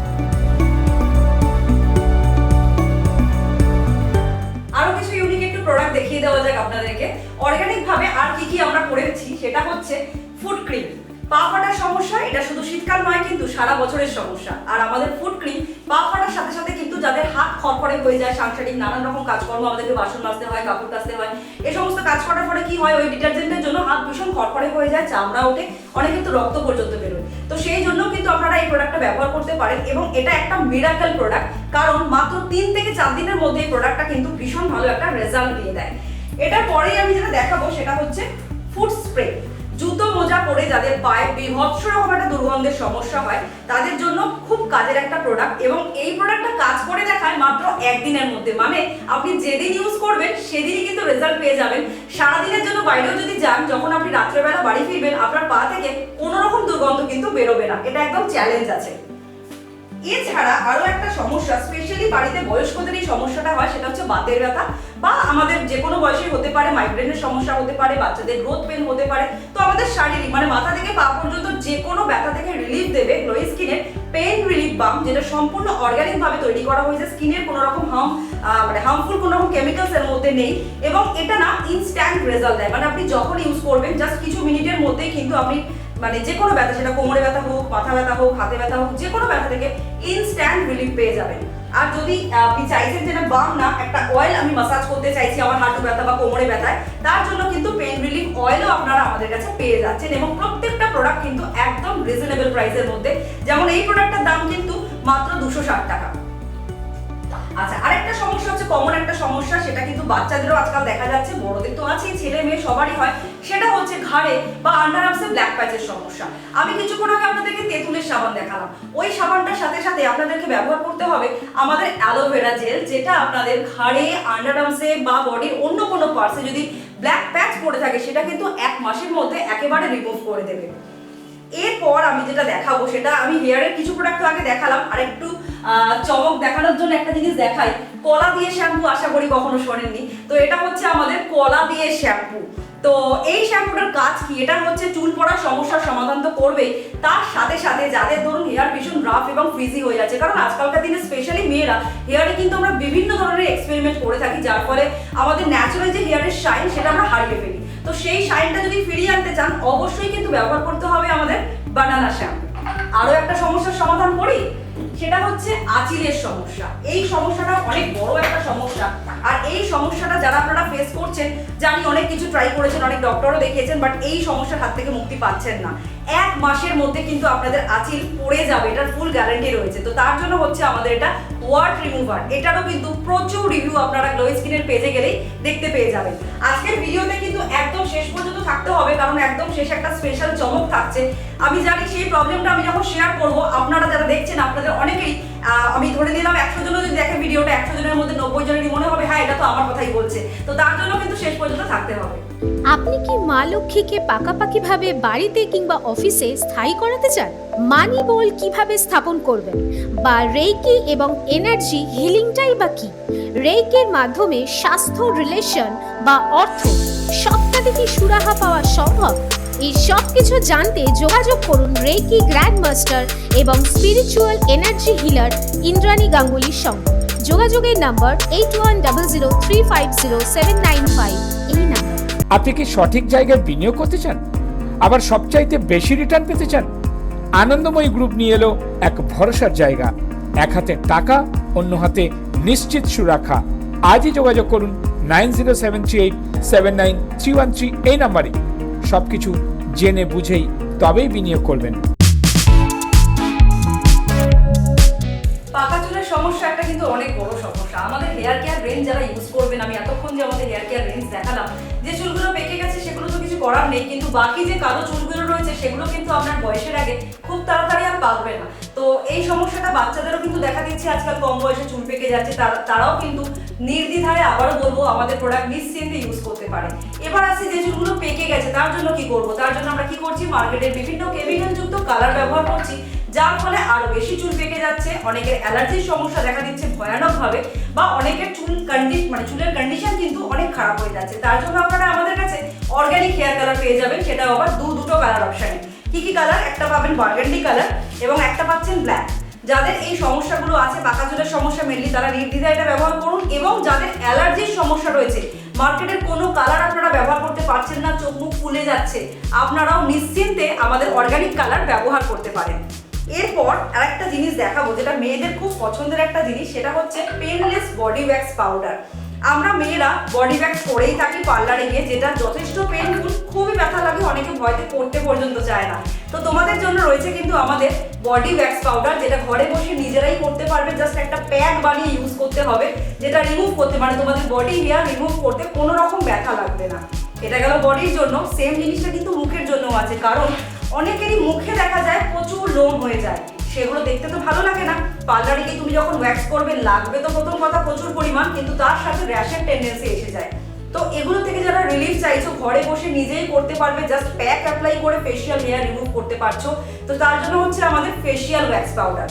আরো কিছু ইউনিক একটু প্রোডাক্ট দেখিয়ে দেওয়া যাক আপনাদেরকে। অর্গানিক ভাবে আর কি আমরা করেছি সেটা হচ্ছে ফুড ক্রিম। পা ফাটার সমস্যা, এটা শুধু শীতকাল নয় কিন্তু সারা বছরের সমস্যা। আর আমাদের ফুড ক্রিম পা ফাটার সাথে সাথে কিন্তু যাদের হাত খড়খড়ে হয়ে যায়, সাংসারিক নানান রকম কাজকর্ম, আমাদেরকে বাসন মাজতে হয়, কাপড় কাচতে হয়, এই সমস্ত কাজ করার পরে কি হয়, ওই ডিটারজেন্টের জন্য হাত ভীষণ খড়খড়ে হয়ে যায়, চামড়া ওঠে, অনেক কিন্তু রক্ত পর্যন্ত বেরোয়। তো সেই জন্য কিন্তু আপনারা এই প্রোডাক্টটা ব্যবহার করতে পারেন, এবং এটা একটা মিরাকেল প্রোডাক্ট, কারণ মাত্র 3 থেকে 4 দিনের মধ্যে এই প্রোডাক্টটা কিন্তু ভীষণ ভালো একটা রেজাল্ট দিয়ে দেয়। এটার পরেই আমি যেটা দেখাবো সেটা হচ্ছে ফুট স্প্রে। জুতো মোজা পরে যাদের পায়ে বিভৎস রকম একটা দুর্গন্ধের সমস্যা হয় তাদের জন্য খুব কাজের একটা প্রোডাক্ট, এবং এই প্রোডাক্টটা কাজ করে দেখায় মাত্র একদিনের মধ্যে। মানে আপনি যেদিন ইউজ করবেন সেদিনই কিন্তু রেজাল্ট পেয়ে যাবেন। সারাদিনের জন্য বাইরেও যদি যান, যখন আপনি রাত্রেবেলা বাড়ি ফিরবেন আপনার পা থেকে কোনো রকম দুর্গন্ধ কিন্তু বেরোবে না, এটা একদম চ্যালেঞ্জ আছে। এছাড়া আরো একটা সমস্যা, স্পেশালি বাড়িতে বয়স্কদের এই সমস্যাটা হয়, সেটা হচ্ছে বাতের ব্যথা, বা আমাদের যে কোনো বয়সে হতে পারে, মাইগ্রেনের সমস্যা হতে পারে, বাচ্চাদের গ্রোথ পেন হতে পারে। তো আমাদের শারীরিক মানে মাথা থেকে পা পর্যন্ত যে কোনো ব্যথা থেকে রিলিফ দেবে গ্লো স্কিনের পেন রিলিফ বাম, যেটা সম্পূর্ণ অর্গানিক ভাবে তৈরি করা হয়েছে। স্কিনের কোনো রকম হার্মফুল কোনো রকম কেমিক্যালস এর মধ্যে নেই, এবং এটা না ইনস্ট্যান্ট রেজাল্ট দেয়। মানে আপনি যখন ইউজ করবেন জাস্ট কিছু মিনিটের মধ্যেই কিন্তু আপনি মানে যে কোনো ব্যথা, সেটা কোমরে ব্যথা হোক, মাথা ব্যথা হোক, হাতে ব্যথা হোক, যে কোনো ব্যথা থেকে ইনস্ট্যান্ট রিলিফ পেয়ে যাবেন। আর যদি আপনি চাইছেন যেটা বাম না, একটা অয়েল আমি মাসাজ করতে চাইছি আমার হাঁটু ব্যথা বা কোমরে ব্যথায়, তার জন্য কিন্তু পেন রিলিফ অয়েলও আপনারা আমাদের কাছে পেয়ে যাচ্ছেন, এবং প্রত্যেকটা প্রোডাক্ট কিন্তু একদম রিজনেবল প্রাইসের মধ্যে। যেমন এই প্রোডাক্টটার দাম কিন্তু মাত্র 260 টাকা। আচ্ছা, আরেকটা সমস্যা হচ্ছে, কমন একটা সমস্যা, সেটা কিন্তু বাচ্চাদেরও আজকাল দেখা যাচ্ছে, বড়দের তো আছেই, ছেলে মেয়ে সবারই হয়, সেটা হচ্ছে ঘাড়ে বা আন্ডার আর্মসে ব্ল্যাক প্যাচের সমস্যা। আমি কিছুক্ষণ আগে আপনাদেরকে তেঁতুলের সাবান দেখালাম, ওই সাবানটার সাথে সাথে আপনাদেরকে ব্যবহার করতে হবে আমাদের অ্যালোভেরা জেল, যেটা আপনাদের ঘাড়ে, আন্ডার আর্মসে বা বডির অন্য কোনো পার্টসে যদি ব্ল্যাক প্যাচ পড়ে থাকে সেটা কিন্তু 1 মাসের মধ্যে একেবারে রিমুভ করে দেবে। এরপর আমি যেটা দেখাবো সেটা, আমি হেয়ারের কিছু প্রোডাক্ট আগে দেখালাম, আর একটু চমক দেখানোর জন্য একটা জিনিস দেখাই। কলা দিয়ে শ্যাম্পু আশা করি কখনো শোনেননি, তো এটা হচ্ছে আমাদের কলা দিয়ে শ্যাম্পু। তো এই শ্যাম্পুটার কাজ কি? এটা হচ্ছে চুল পড়ার সমস্যার সমাধান তো করবেই, তার সাথে সাথে যাদের ধরুন হেয়ার ভীষণ রাফ এবং ফ্রিজি হয়ে যাচ্ছে, কারণ আজকালকার দিনে স্পেশালি মেয়েরা হেয়ারে কিন্তু আমরা বিভিন্ন ধরনের এক্সপেরিমেন্ট করে থাকি, যার ফলে আমাদের ন্যাচারাল যে হেয়ারের শাইন সেটা আমরা হারিয়ে ফেলি। তো সেই শাইনটা যদি ফিরিয়ে আনতে চান, অবশ্যই কিন্তু ব্যবহার করতে হবে আমাদের বানানা শ্যাম্পু। আরো একটা সমস্যার সমাধান করি, সেটা হচ্ছে আঁচিলের সমস্যা। এই সমস্যাটা অনেক বড় একটা সমস্যা, আর এই সমস্যাটা যারা আপনারা ফেস করছেন, জানি অনেক কিছু ট্রাই করেছেন, অনেক ডক্টরও দেখিয়েছেন, বাট এই সমস্যার হাত থেকে মুক্তি পাচ্ছেন না। 1 মাসের মধ্যে কিন্তু আপনাদের আঁচিল পড়ে যাবে, এটার ফুল গ্যারান্টি রয়েছে। তো তার জন্য হচ্ছে আমাদের এটা ওয়ার্ড রিমুভার, এটারও কিন্তু প্রচুর রিভিউ আপনারা গ্লো স্কিনের পেজে গেলেই দেখতে পেয়ে যাবেন। আজকের ভিডিওতে কিন্তু একদম শেষ পর্যন্ত থাকতে হবে, কারণ একদম শেষে একটা স্পেশাল চমক থাকছে। আমি জানি সেই প্রবলেমটা আমি যখন শেয়ার করব, আপনারা যারা দেখছেন আপনাদের অনেকেই, আমি ধরে নিলাম 100 জন যদি দেখে ভিডিওটা, 100 জনের মধ্যে 90 জনেরই মনে হবে হ্যাঁ এটা তো আমার কথাই বলছে। তো তার জন্য কিন্তু শেষ পর্যন্ত থাকতে হবে। আপনি কি মা লক্ষ্মীকে পাকাপাকিভাবে বাড়িতে কিংবা অফিসে স্থায়ী করাতে চান? মানি বল কিভাবে স্থাপন করবেন, বা রেইকি এবং এনার্জি হিলিংটাই বা কি? রেইকির মাধ্যমে স্বাস্থ্য, রিলেশন বা অর্থ সবটাতে কি সুরাহা পাওয়া সম্ভব? এই সব কিছু জানতে যোগাযোগ করুন রেইকি গ্র্যান্ড মাস্টার এবং স্পিরিচুয়াল এনার্জি হিলার ইন্দ্রাণী গাঙ্গুলির সঙ্গে। যোগাযোগের নাম্বার 8100350795, এই নাম্বার। আপনি কি সঠিক জায়গায় বিনিয়োগ করতে চান, আবার সবচাইতে বেশি রিটার্ন পেতে চান? আনন্দময়ী গ্রুপ নিয়ে এলো এক ভরসার জায়গা, এক হাতে টাকা, অন্য হাতে নিশ্চিত সুরক্ষা। আজই যোগাযোগ করুন 9073879313 এই নাম্বারে। সবকিছু জেনে বুঝেই তবেই বিনিয়োগ করবেন। পাকা চুলের সমস্যা একটা কিন্তু অনেক বড় সমস্যা। আমাদের হেয়ার কেয়ার রেঞ্জ যারা ইউজ করবেন, আমি এতক্ষণ যে আমাদের হেয়ার কেয়ার রেঞ্জ দেখালাম, যে চুলগুলো পেকে গেছে সেগুলো তো কিছু করার নেই, কিন্তু বাকি যে কালো চুলগুলো রয়েছে সেগুলো কিন্তু আপনার বয়সের আগে খুব তাড়াতাড়ি আর পাকবে না। তো এই সমস্যাটা বাচ্চাদেরও কিন্তু দেখা দিচ্ছে, আজকাল কম বয়সে চুল পেকে যাচ্ছে, তারাও কিন্তু নির্দ্বিধায়, আবারও বলবো, আমাদের প্রোডাক্ট নিশ্চিন্তে ইউজ করতে পারে। এবার আসি যে চুলগুলো পেকে গেছে তার জন্য কি করব? তার জন্য আমরা কি করছি, মার্কেটের বিভিন্ন কেমিক্যাল যুক্ত কালার ব্যবহার করছি, যার ফলে আরো বেশি চুল পেকে যাচ্ছে। অনেকের অ্যালার্জির সমস্যা দেখা দিচ্ছে ভয়ানকভাবে, বা অনেকের চুলের কন্ডিশন কিন্তু অনেক খারাপ হয়ে যাচ্ছে। তার জন্য আপনারা আমাদের কাছে অর্গানিক হেয়ার কালার পেয়ে যাবেন, সেটা আবার দুটো কালার অপশানে। কি কি কালার? একটা পাবেন বার্গান্ডি কালার এবং একটা পাচ্ছেন ব্ল্যাক। যাদের এই সমস্যাগুলো আছে, পাকা চুলের সমস্যা মেনলি, তারা নির্দ্বিধায় এটা ব্যবহার করুন। এবং যাদের অ্যালার্জির সমস্যা রয়েছে, মার্কেটের কোনো কালার আপনারা ব্যবহার করতে পারছেন না, চোখ মুখ ফুলে যাচ্ছে, আপনারাও নিশ্চিন্তে আমাদের অর্গানিক কালার ব্যবহার করতে পারেন। এরপর আরেকটা জিনিস দেখাবো, যেটা মেয়েদের খুব পছন্দের একটা জিনিস, সেটা হচ্ছে পেনলেস বডি ওয়্যাক্স পাউডার। আমরা মেয়েরা বডি ওয়্যাক্স করেই থাকি পার্লারে গিয়ে, যেটা যথেষ্ট পেইনফুল, খুবই ব্যথা লাগে, অনেকে ভয়তে করতে পর্যন্ত চায় না। তো তোমাদের জন্য রয়েছে কিন্তু আমাদের বডি ওয়্যাক্স পাউডার, যেটা ঘরে বসে নিজেরাই করতে পারবে। জাস্ট একটা প্যাক বানিয়ে ইউজ করতে হবে, যেটা রিমুভ করতে মানে তোমাদের বডি হেয়ার রিমুভ করতে কোনো রকম ব্যথা লাগবে না। এটা গেল বডির জন্য। সেম জিনিসটা কিন্তু মুখের জন্য আছে, কারণ অনেকেরই মুখে দেখা যায় প্রচুর লোম হয়ে যায়, সেগুলো দেখতে তো ভালো লাগে না। পার্লারে গিয়ে তুমি যখন ওয়্যাক্স করবে লাগবে তো প্রথম কথা প্রচুর পরিমাণ, কিন্তু তার সাথে র্যাশের টেন্ডেন্সি এসে যায়। তো এগুলো থেকে যারা রিলিফ চাইছো, ঘরে বসে নিজেই করতে পারবে, জাস্ট প্যাক অ্যাপ্লাই করে ফেশিয়াল হেয়ার রিমুভ করতে পারছো, তো তার জন্য হচ্ছে আমাদের ফেশিয়াল ওয়্যাক্স পাউডার।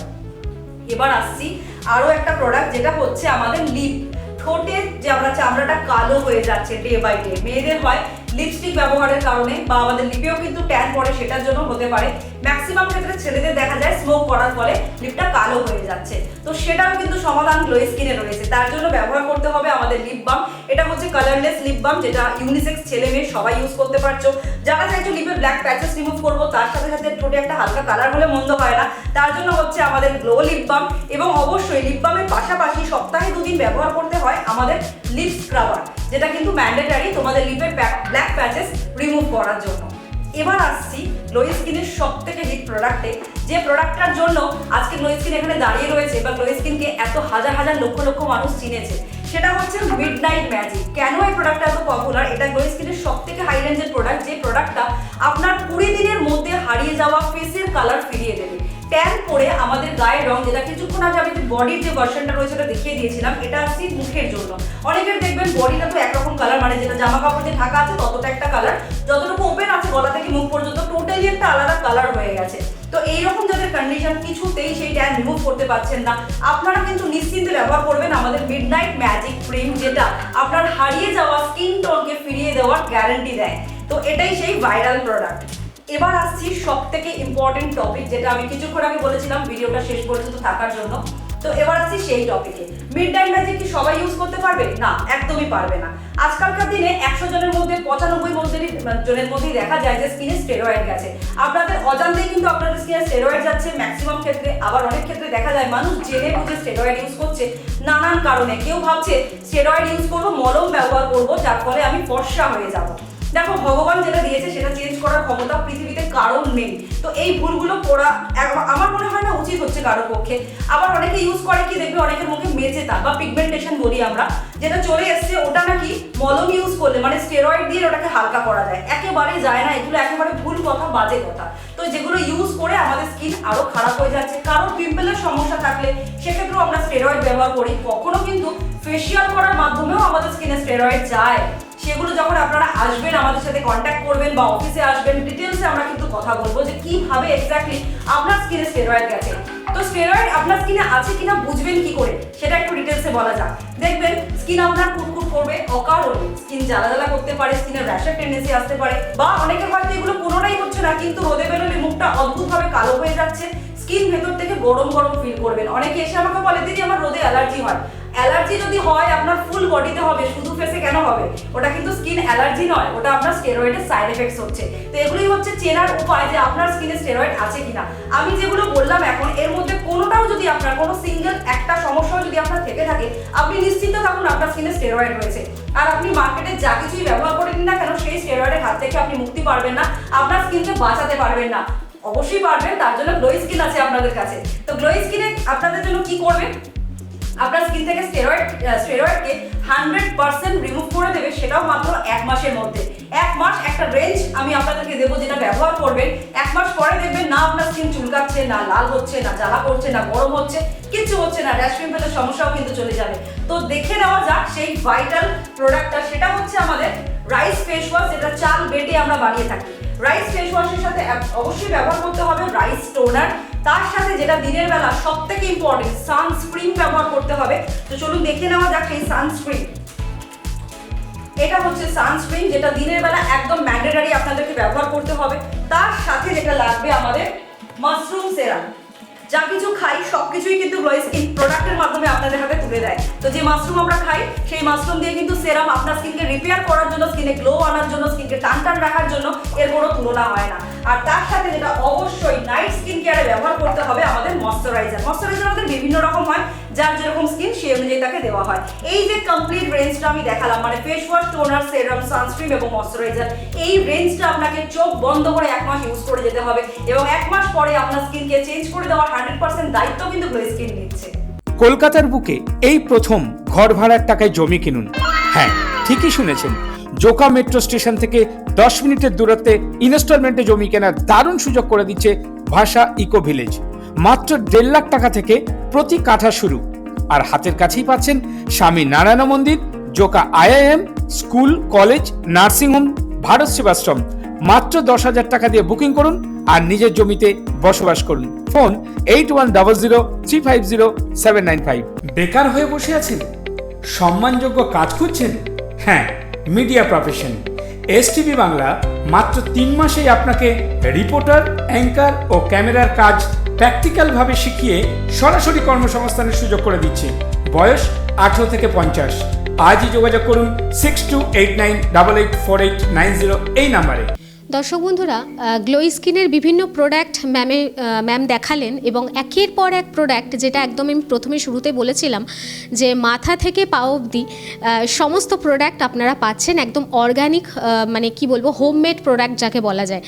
এবার আসছি আরও একটা প্রোডাক্ট, যেটা হচ্ছে আমাদের লিপ। ঠোঁটের যে আমরা চামড়াটা কালো হয়ে যাচ্ছে ডে বাই ডে, মেয়েদের হয় লিপস্টিক ব্যবহারের কারণে, বা আমাদের লিপেও কিন্তু ট্যান পড়ে, সেটার জন্য হতে পারে। ম্যাক্সিমাম ক্ষেত্রে ছেলেদের দেখা যায় স্মোক করার ফলে লিপটা কালো হয়ে যাচ্ছে, তো সেটারও কিন্তু সমাধান গ্লো স্কিনে রয়েছে। তার জন্য ব্যবহার করতে হবে আমাদের লিপ বাম। এটা হচ্ছে কালারলেস লিপ বাম, যেটা ইউনিসেক্স ছেলে মেয়ে সবাই ইউজ করতে পারছো। যারা চাইছো লিপের ব্ল্যাক প্যাচেস রিমুভ করবো, তার সাথে সাথে ঠোঁটে একটা হালকা কালার হলে মন্দ হয় না, তার জন্য হচ্ছে আমাদের গ্লো লিপ বাম। এবং অবশ্যই লিপ বামের পাশাপাশি সপ্তাহে 2 দিন ব্যবহার করতে হয় আমাদের লিপ স্ক্রাবার, যেটা কিন্তু ম্যান্ডেটারি তোমাদের লিপের ব্ল্যাক প্যাচেস রিমুভ করার জন্য। এবার আসছি গ্লো স্কিনের সবথেকে হিট প্রোডাক্টে, যে প্রোডাক্টটার জন্য আজকে গ্লো স্কিন এখানে দাঁড়িয়ে রয়েছে, বা গ্লো স্কিনকে এত হাজার হাজার লক্ষ লক্ষ মানুষ চিনেছে, সেটা হচ্ছে মিডনাইট ম্যাজিক। কেন এই প্রোডাক্টটা এত পপুলার? এটা গ্লো স্কিনের সবথেকে হাই রেঞ্জের প্রোডাক্ট, যে প্রোডাক্টটা আপনার 20 দিনের মধ্যে হারিয়ে যাওয়া ফেসের কালার ফিরিয়ে দেবে। ট্যান পরে আমাদের গায়ের রং, যেটা কিছুক্ষণ আগে আমি বডির যে ভার্সনটা রয়েছে ওটা দেখিয়ে দিয়েছিলাম, এটা আসছে মুখের জন্য। অনেকের দেখবেন বডিটা তো একরকম কালার, মানে যেটা জামা কাপড় যে ঢাকা আছে ততটা একটা কালার, যতটুকু ওপেন আছে গলা থেকে মুখ পর্যন্ত টোটালি একটা আলাদা কালার হয়ে গেছে। তো এইরকম যাদের কন্ডিশন, কিছুতেই সেই ট্যান রিমুভ করতে পারছেন না, আপনারা কিন্তু নিশ্চিন্তে ব্যবহার করবেন আমাদের মিডনাইট ম্যাজিক ক্রিম, যেটা আপনার হারিয়ে যাওয়া স্কিন টোনকে ফিরিয়ে দেওয়ার গ্যারান্টি দেয়। তো এটাই সেই ভাইরাল প্রোডাক্ট। এবার আসছি সবথেকে ইম্পর্টেন্ট টপিক, যেটা আমি কিছুক্ষণ আগে বলেছিলাম ভিডিওটা শেষ পর্যন্ত থাকার জন্য। তো এবার আসছি সেই টপিকে। মিডনাইট ম্যাজিক কি সবাই ইউজ করতে পারবে? না, একদমই পারবে না। আজকালকার দিনে 100 জনের মধ্যে 95 জনের মধ্যেই দেখা যায় যে স্কিনে স্টেরয়েড গেছে। আপনাদের অজান্তেই কিন্তু আপনাদের স্কিনে স্টেরয়েড যাচ্ছে ম্যাক্সিমাম ক্ষেত্রে। আবার অনেক ক্ষেত্রে দেখা যায় মানুষ জেনে বুঝে স্টেরয়েড ইউজ করছে নানান কারণে। কেউ ভাবছে স্টেরয়েড ইউজ করবো, মলম ব্যবহার করবো, যার ফলে আমি ফর্সা হয়ে যাবো। দেখো, ভগবান যেটা দিয়েছে সেটা চেঞ্জ করার ক্ষমতা পৃথিবীতে কারণ নেই। তো এই ভুলগুলো করা আমার মনে হয় না উচিত হচ্ছে কারোর পক্ষে। আবার অনেকে ইউজ করে কি, দেখবে অনেকের মুখে মেচেতা বা পিগমেন্টেশন বলি আমরা, যেটা চলে এসছে, ওটা নাকি মলম ইউজ করলে মানে স্টেরয়েড দিয়ে ওটাকে হালকা করা যায়। একেবারেই যায় না, এগুলো একেবারে ভুল কথা, বাজে কথা। তো যেগুলো ইউজ করে আমাদের স্কিন আরো খারাপ হয়ে যাচ্ছে। কারণ পিম্পলের সমস্যা থাকলে সেক্ষেত্রেও আমরা স্টেরয়েড ব্যবহার করি। কখনো কিন্তু ফেশিয়াল করার মাধ্যমেও আমাদের স্কিনে স্টেরয়েড যায়। সেগুলো যখন আপনারা আসবেন, আমাদের সাথে কন্ট্যাক্ট করবেন বা অফিসে আসবেন, ডিটেলসে আমরা কিন্তু কথা বলবো যে কিভাবে এক্স্যাক্টলি আপনার স্কিনে স্টেরয়েড গেছে। তো স্টেরয়েড আপনার স্কিনে আছে কিনা বুঝবেন কি করে, সেটা একটু ডিটেলসে বলা যাক। দেখবেন স্কিন আপনার কুটকুট করবে অকারণে, স্কিন জ্বালা জ্বালা করতে পারে, স্কিনের র্যাশের টেন্ডেন্সি আসতে পারে, বা অনেকের হয়তো এগুলো কোনোটাই হচ্ছে না, কিন্তু রোদে বেরোলে মুখটা অদ্ভুতভাবে কালো হয়ে যাচ্ছে, স্কিন ভেতর থেকে গরম গরম ফিল করবেন। অনেকে এসে আমাকে বলে দিদি আমার রোদে অ্যালার্জি হয়। অ্যালার্জি যদি হয় আপনার ফুল বডিতে হবে, শুধু ফেসে কেন হবে? ওটা কিন্তু স্কিন অ্যালার্জি নয়, ওটা আপনার স্টেরয়েডের সাইড এফেক্টস হচ্ছে। তো এগুলোই হচ্ছে চেনার উপায় যে আপনার স্কিনে স্টেরয়েড আছে কিনা। আমি যেগুলো বললাম এখন, এর মধ্যে কোনোটাও যদি আপনার কোনো সিঙ্গেল একটা সমস্যাও যদি আপনার থেকে থাকে, আপনি নিশ্চিন্ত থাকুন আপনার স্কিনে স্টেরয়েড রয়েছে। আর আপনি মার্কেটে যা কিছুই ব্যবহার করে নিন না কেন, সেই স্টেরয়েডের হাত থেকে আপনি মুক্তি পারবেন না, আপনার স্কিনকে বাঁচাতে পারবেন না। অবশ্যই পারবেন, তার জন্য গ্লো স্কিন আছে আপনাদের কাছে। তো গ্লো স্কিনে আপনাদের জন্য কি করবেন? আপনার স্কিন থেকে স্টেরয়েডকে 100% রিমুভ করে দেবে, সেটাও মাত্র 1 মাসের মধ্যে। 1 মাস একটা রেঞ্জ আমি আপনাদেরকে দেবো, যেটা ব্যবহার করবেন। 1 মাস পরে দেখবেন না আপনার স্কিন চুলকাচ্ছে, না লাল হচ্ছে, না জ্বালা করছে, না গরম হচ্ছে, কিচ্ছু হচ্ছে না। র্যাশ পিম্পলের সমস্যাও কিন্তু চলে যাবে। তো দেখে নেওয়া যাক সেই ভাইটাল প্রোডাক্টটা, সেটা হচ্ছে আমাদের রাইস ফেস ওয়াশ, যেটা চাল বেটে আমরা বানিয়ে থাকি। রাইস ফেস ওয়াশের সাথে অবশ্যই ব্যবহার করতে হবে রাইস টোনার, তার সাথে যেটা দিনের বেলা সবথেকে ইম্পর্টেন্ট সানস্ক্রিন ব্যবহার করতে হবে। তো চলুন দেখে নেওয়া যাক সেই সানস্ক্রিন। এটা হচ্ছে সানস্ক্রিন, যেটা দিনের বেলা একদম ম্যান্ডেটরি আপনাদেরকে ব্যবহার করতে হবে। তার সাথে যেটা লাগবে আমাদের মাশরুম সেরাম। যা কিছু খাই সবকিছুই কিন্তু গ্লো স্কিন প্রোডাক্টের মাধ্যমে আপনাদের হাতে তুলে দেয়। তো যে মাশরুম আমরা খাই, সেই মাশরুম দিয়ে কিন্তু সেরাম আপনার স্কিনকে রিপেয়ার করার জন্য, স্কিনে গ্লো আনার জন্য, স্কিনকে টান টান রাখার জন্য এর কোনো তুলনা হয় না। আর তার সাথে যেটা অবশ্যই নাইট স্কিন কেয়ারে ব্যবহার করতে হবে আমাদের ময়শ্চারাইজার। ময়শ্চারাইজার আমাদের বিভিন্ন রকম হয়, যার যেরকম স্কিন সেই অনুযায়ী তাকে দেওয়া হয়। এই যে কমপ্লিট রেঞ্জটা আমি দেখালাম, মানে ফেস ওয়াশ, টোনার, সেরাম, সানস্ক্রিন এবং ময়শ্চারাইজার, এই রেঞ্জটা আপনাকে চোখ বন্ধ করে 1 মাস ইউজ করে যেতে হবে এবং 1 মাস পরে আপনার স্কিনকে চেঞ্জ করে দেওয়ার 100% দায়িত্ব কিন্তু গ্লো স্কিন নিচ্ছে। কলকাতার বুকে এই প্রথম ঘর ভাড়ার টাকায় জমি কিনুন। হ্যাঁ, ঠিকই শুনেছেন, জোকা মেট্রো স্টেশন থেকে 10 মিনিটের দূরত্বে ইনস্টলমেন্টে জমি কেনার দারুণ সুযোগ করে দিচ্ছে ভাষা ইকো ভিলেজ। মাত্র 1.5 লাখ টাকা থেকে প্রতি কাঠা শুরু। আর হাতের কাছেই পাচ্ছেন স্বামী নারায়ণ মন্দির, Joka IIM, school, college, nursing home, Bharat Sevashram. মাত্র 10,000 টাকা দিয়ে বুকিং করুন আর নিজের জমিতে বসবাস করুন। ফোন 8100350795। বেকার হয়ে বসে আছেন? সম্মানযোগ্য কাজ খুঁজছেন? হ্যাঁ, মিডিয়া প্রফেশন। এসটিভি বাংলা মাত্র 3 মাসেই আপনাকে রিপোর্টার, অ্যাঙ্কার ও ক্যামেরার কাজ প্র্যাকটিক্যালভাবে শিখিয়ে সরাসরি কর্মসংস্থানের সুযোগ করে দিচ্ছে। বয়স 18 থেকে 50। আজই যোগাযোগ করুন 6289884890 এই নাম্বারে। দর্শক বন্ধুরা, গ্লো স্কিনের বিভিন্ন প্রোডাক্ট ম্যাম দেখালেন এবং একের পর এক প্রোডাক্ট, যেটা একদম আমি প্রথমে শুরুতে বলেছিলাম যে মাথা থেকে পা অবধি সমস্ত প্রোডাক্ট আপনারা পাচ্ছেন একদম অর্গানিক, মানে কি বলবো, হোমমেড প্রোডাক্ট যাকে বলা যায়।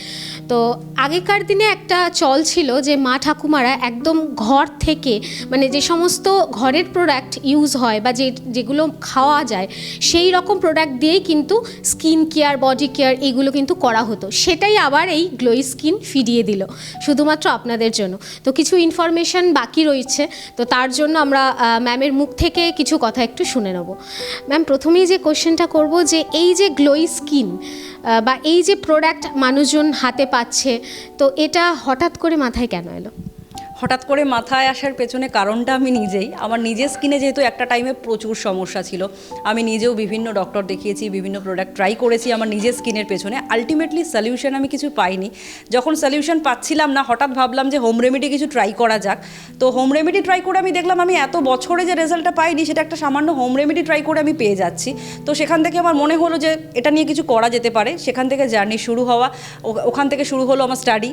তো আগেকার দিনে একটা চল ছিল যে মা ঠাকুমারা একদম ঘর থেকে, মানে যে সমস্ত ঘরের প্রোডাক্ট ইউজ হয় বা যেগুলো খাওয়া যায় সেই রকম প্রোডাক্ট দিয়েই কিন্তু স্কিন কেয়ার, বডি কেয়ার এগুলো কিন্তু করা হতো। সেটাই আবার এই গ্লো স্কিন ফিরিয়ে দিল শুধুমাত্র আপনাদের জন্য। তো কিছু ইনফরমেশন বাকি রয়েছে, তো তার জন্য আমরা ম্যামের মুখ থেকে কিছু কথা একটু শুনে নেব। ম্যাম, প্রথমেই যে কোশ্চেনটা করব যে এই যে গ্লো স্কিন বা এই যে প্রোডাক্ট মানুষজন হাতে পাচ্ছে, তো এটা হঠাৎ করে মাথায় কেন এলো? হঠাৎ করে মাথায় আসার পেছনে কারণটা আমি নিজেই, আমার নিজের স্কিনে যেহেতু একটা টাইমে প্রচুর সমস্যা ছিল, আমি নিজেও বিভিন্ন ডক্টর দেখিয়েছি, বিভিন্ন প্রোডাক্ট ট্রাই করেছি আমার নিজের স্কিনের পেছনে। আলটিমেটলি সলিউশন আমি কিছু পাইনি। যখন সলিউশন পাচ্ছিলাম না, হঠাৎ ভাবলাম যে হোম রেমেডি কিছু ট্রাই করা যাক। তো হোম রেমেডি ট্রাই করে আমি দেখলাম আমি এত বছরে যে রেজাল্টটা পাইনি, সেটা একটা সামান্য হোম রেমেডি ট্রাই করে আমি পেয়ে যাচ্ছি। তো সেখান থেকে আমার মনে হলো যে এটা নিয়ে কিছু করা যেতে পারে। সেখান থেকে জার্নি শুরু হওয়া, ওখান থেকে শুরু হলো আমার স্টাডি।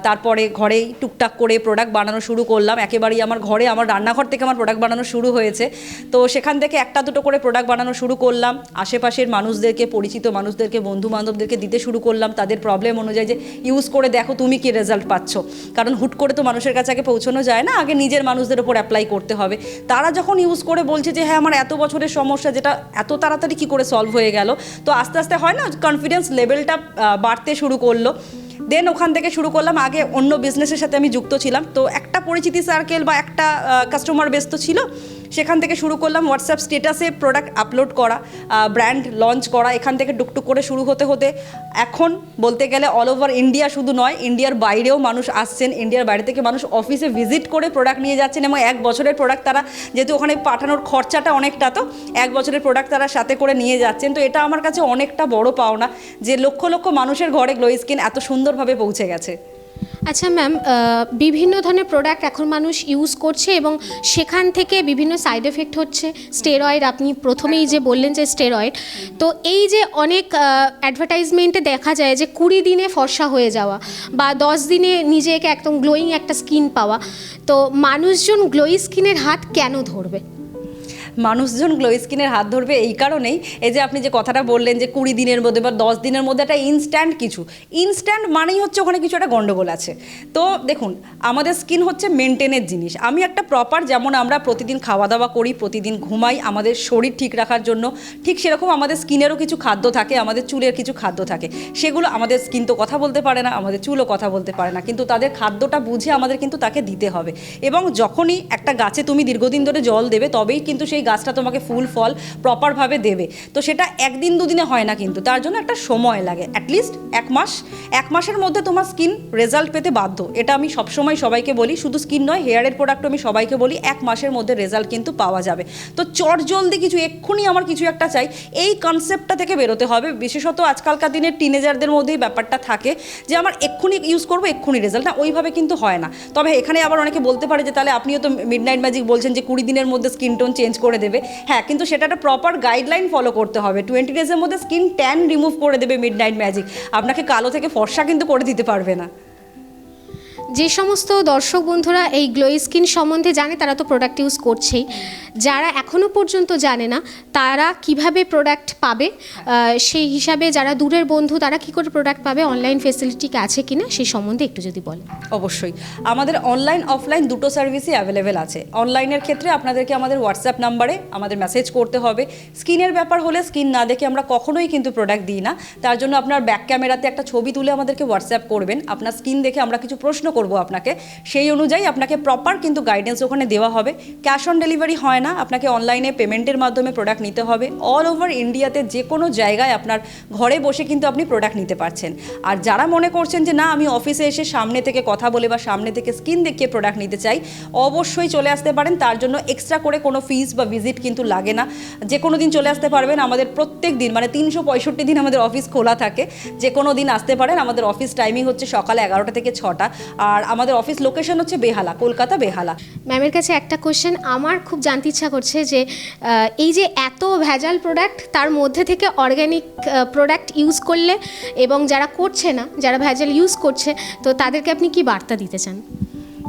তারপরে ঘরেই টুকটাক করে প্রোডাক্ট বানানো শুরু করলাম। একেবারেই আমার ঘরে, আমার রান্নাঘর থেকে আমার প্রোডাক্ট বানানো শুরু হয়েছে। তো সেখান থেকে একটা দুটো করে প্রোডাক্ট বানানো শুরু করলাম। আশেপাশের মানুষদেরকে, পরিচিত মানুষদেরকে, বন্ধু বান্ধবদেরকে দিতে শুরু করলাম। তাদের প্রবলেম অনুযায়ী যে ইউজ করে দেখো তুমি কি রেজাল্ট পাচ্ছ, কারণ হুট করে তো মানুষের কাছে আগে পৌঁছানো যায় না, আগে নিজের মানুষদের ওপর অ্যাপ্লাই করতে হবে। তারা যখন ইউজ করে বলছে যে হ্যাঁ আমার এত বছরের সমস্যা, যেটা এত তাড়াতাড়ি কি করে সলভ হয়ে গেল, তো আস্তে আস্তে হয় না, কনফিডেন্স লেভেলটা বাড়তে শুরু করলো। দেন ওখান থেকে শুরু করলাম। আগে অন্য বিজনেসের সাথে আমি যুক্ত ছিলাম, তো একটা পরিচিতি সার্কেল বা একটা কাস্টমার বেস তো ছিল। সেখান থেকে শুরু করলাম হোয়াটসঅ্যাপ স্টেটাসে প্রোডাক্ট আপলোড করা, ব্র্যান্ড লঞ্চ করা। এখান থেকে টুকটুক করে শুরু হতে হতে এখন বলতে গেলে অল ওভার ইন্ডিয়া, শুধু নয় ইন্ডিয়ার বাইরেও মানুষ আসছেন। ইন্ডিয়ার বাইরে থেকে মানুষ অফিসে ভিজিট করে প্রোডাক্ট নিয়ে যাচ্ছেন এবং 1 বছরের প্রোডাক্ট তারা, যেহেতু ওখানে পাঠানোর খরচাটা অনেকটা, তো 1 বছরের প্রোডাক্ট তারা সাথে করে নিয়ে যাচ্ছেন। তো এটা আমার কাছে অনেকটা বড় পাওনা যে লক্ষ লক্ষ মানুষের ঘরে গ্লো স্কিন এত সুন্দরভাবে পৌঁছে গেছে। আচ্ছা ম্যাম, বিভিন্ন ধরনের প্রোডাক্ট এখন মানুষ ইউজ করছে এবং সেখান থেকে বিভিন্ন সাইড এফেক্ট হচ্ছে। স্টেরয়েড, আপনি প্রথমেই যে বললেন যে স্টেরয়েড, তো এই যে অনেক অ্যাডভার্টাইজমেন্টে দেখা যায় যে 20 দিনে ফর্সা হয়ে যাওয়া বা 10 দিনে নিজেকে একদম গ্লোয়িং একটা স্কিন পাওয়া, তো মানুষজন গ্লোয়ি স্কিনের হাত কেন ধরবে? মানুষজন গ্লো স্কিনের হাত ধরবে এই কারণেই, এই যে আপনি যে কথাটা বললেন যে 20 দিনের মধ্যে বা 10 দিনের মধ্যে একটা ইনস্ট্যান্ট কিছু, ইনস্ট্যান্ট মানেই হচ্ছে ওখানে কিছু একটা গন্ডগোল আছে। তো দেখুন, আমাদের স্কিন হচ্ছে মেনটেনের জিনিস। আমি একটা প্রপার, যেমন আমরা প্রতিদিন খাওয়া দাওয়া করি, প্রতিদিন ঘুমাই আমাদের শরীর ঠিক রাখার জন্য, ঠিক সেরকম আমাদের স্কিনেরও কিছু খাদ্য থাকে, আমাদের চুলের কিছু খাদ্য থাকে। সেগুলো আমাদের স্কিন তো কথা বলতে পারে না, আমাদের চুলও কথা বলতে পারে না, কিন্তু তাদের খাদ্যটা বুঝে আমাদের কিন্তু তাকে দিতে হবে। এবং যখনই একটা গাছে তুমি দীর্ঘদিন ধরে জল দেবে, তবেই কিন্তু সেই গাছটা তোমাকে ফুল ফল প্রপারভাবে দেবে। তো সেটা 1 দিন 2 দিনে হয় না, কিন্তু তার জন্য একটা সময় লাগে, অ্যাটলিস্ট 1 মাস। 1 মাসের মধ্যে তোমার স্কিন রেজাল্ট পেতে বাধ্য। এটা আমি সবসময় সবাইকে বলি, শুধু স্কিন নয়, হেয়ারের প্রোডাক্টও আমি সবাইকে বলি 1 মাসের মধ্যে রেজাল্ট কিন্তু পাওয়া যাবে। তো জলদি কিছু, এক্ষুনি আমার কিছু একটা চাই, এই কনসেপ্টটা থেকে বেরোতে হবে। বিশেষত আজকালকার দিনের টিনেজারদের মধ্যেই ব্যাপারটা থাকে যে আমার এক্ষুনি ইউজ করবো, এক্ষুনি রেজাল্ট, না ওইভাবে কিন্তু হয় না। তবে এখানে আবার অনেকে বলতে পারে যে তাহলে আপনিও তো মিডনাইট ম্যাজিক বলছেন যে 20 দিনের মধ্যে স্কিন টোন চেঞ্জ করে করে দেবে, হ্যাঁ, কিন্তু সেটা একটা প্রপার গাইডলাইন ফলো করতে হবে। 20 ডেজের মধ্যে স্কিন ট্যান রিমুভ করে দেবে মিডনাইট ম্যাজিক, আপনাকে কালো থেকে ফর্সা কিন্তু করে দিতে পারবে না। যে সমস্ত দর্শক বন্ধুরা এই গ্লো স্কিন সম্বন্ধে জানে তারা তো প্রোডাক্ট ইউজ করছেই, যারা এখনও পর্যন্ত জানে না তারা কিভাবে প্রোডাক্ট পাবে, সেই হিসাবে যারা দূরের বন্ধু তারা কি করে প্রোডাক্ট পাবে, অনলাইন ফেসিলিটি আছে কিনা সেই সম্বন্ধে একটু যদি বলেন। অবশ্যই আমাদের অনলাইন অফলাইন দুটো সার্ভিসই অ্যাভেলেবেল আছে। অনলাইনের ক্ষেত্রে আপনাদেরকে আমাদের হোয়াটসঅ্যাপ নাম্বারে আমাদের মেসেজ করতে হবে। স্কিনের ব্যাপার হলে স্কিন না দেখে আমরা কখনোই কিন্তু প্রোডাক্ট দিই না, তার জন্য আপনার ব্যাক ক্যামেরাতে একটা ছবি তুলে আমাদেরকে হোয়াটসঅ্যাপ করবেন। আপনার স্কিন দেখে আমরা কিছু প্রশ্ন করব আপনাকে, সেই অনুযায়ী আপনাকে প্রপার কিন্তু গাইডেন্স ওখানে দেওয়া হবে। ক্যাশ অন ডেলিভারি হয় না, আপনাকে অনলাইনে পেমেন্টের মাধ্যমে প্রোডাক্ট নিতে হবে। অল ওভার ইন্ডিয়াতে যে কোনো জায়গায় আপনার ঘরে বসে কিন্তু আপনি প্রোডাক্ট নিতে পারছেন। আর যারা মনে করছেন যে না আমি অফিসে এসে সামনে থেকে কথা বলে বা সামনে থেকে স্কিন দেখিয়ে প্রোডাক্ট নিতে চাই, অবশ্যই চলে আসতে পারেন। তার জন্য এক্সট্রা করে কোনো ফিস বা ভিজিট কিন্তু লাগে না, যে কোনো দিন চলে আসতে পারবেন। আমাদের প্রত্যেক দিন মানে 365 দিন আমাদের অফিস খোলা থাকে, যে কোনো দিন আসতে পারেন। আমাদের অফিস টাইমিং হচ্ছে সকালে 11টা থেকে 6টা, আর আমাদের অফিস লোকেশন হচ্ছে বেহালা, কলকাতা বেহালা। ম্যামের কাছে একটা কোশ্চেন আমার খুব জানতে ইচ্ছা করছে যে এই যে এত ভেজাল প্রোডাক্ট তার মধ্যে থেকে অর্গ্যানিক প্রোডাক্ট ইউজ করলে এবং যারা করছে না, যারা ভেজাল ইউজ করছে, তো তাদেরকে আপনি কি বার্তা দিতে চান?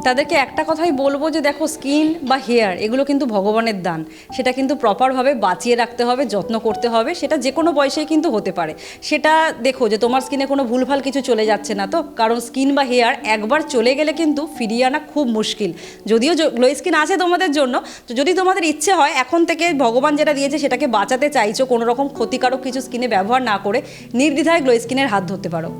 তাদেরকে একটা কথাই বলবো যে দেখো, স্কিন বা হেয়ার এগুলো কিন্তু ভগবানের দান, সেটা কিন্তু প্রপারভাবে বাঁচিয়ে রাখতে হবে, যত্ন করতে হবে। সেটা যে কোনো বয়সেই কিন্তু হতে পারে। সেটা দেখো যে তোমার স্কিনে কোনো ভুলভাল কিছু চলে যাচ্ছে না তো, কারণ স্কিন বা হেয়ার একবার চলে গেলে কিন্তু ফিরিয়ে আনা খুব মুশকিল। যদিও গ্লো স্কিন আছে তোমাদের জন্য, তো যদি তোমাদের ইচ্ছে হয় এখন থেকে ভগবান যেটা দিয়েছে সেটাকে বাঁচাতে চাইছো, কোনো রকম ক্ষতিকারক কিছু স্কিনে ব্যবহার না করে নির্দ্বিধায় গ্লো স্কিনের হাত ধরতে পারো।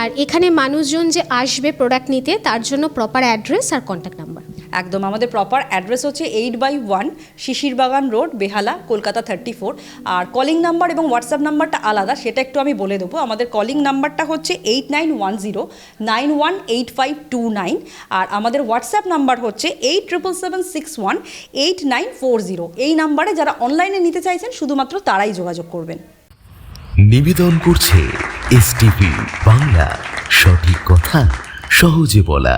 আর এখানে মানুষজন যে আসবে প্রোডাক্ট নিতে তার জন্য প্রপার অ্যাড্রেস আর কন্ট্যাক্ট নাম্বার? একদম, আমাদের প্রপার অ্যাড্রেস হচ্ছে 8/1 শিশির বাগান road, Behala, Kolkata 34। Are calling number এবং হোয়াটসঅ্যাপ নাম্বারটা আলাদা, সেটা একটু আমি বলে দেবো। আমাদের কলিং নাম্বারটা হচ্ছে 8910918529, আর আমাদের হোয়াটসঅ্যাপ নাম্বার হচ্ছে 8776188940। এই নাম্বারে যারা অনলাইনে নিতে চাইছেন শুধুমাত্র তারাই যোগাযোগ করবেন। নিবেদন করছে এসটিভি বাংলা, সঠিক কথা সহজে বলা।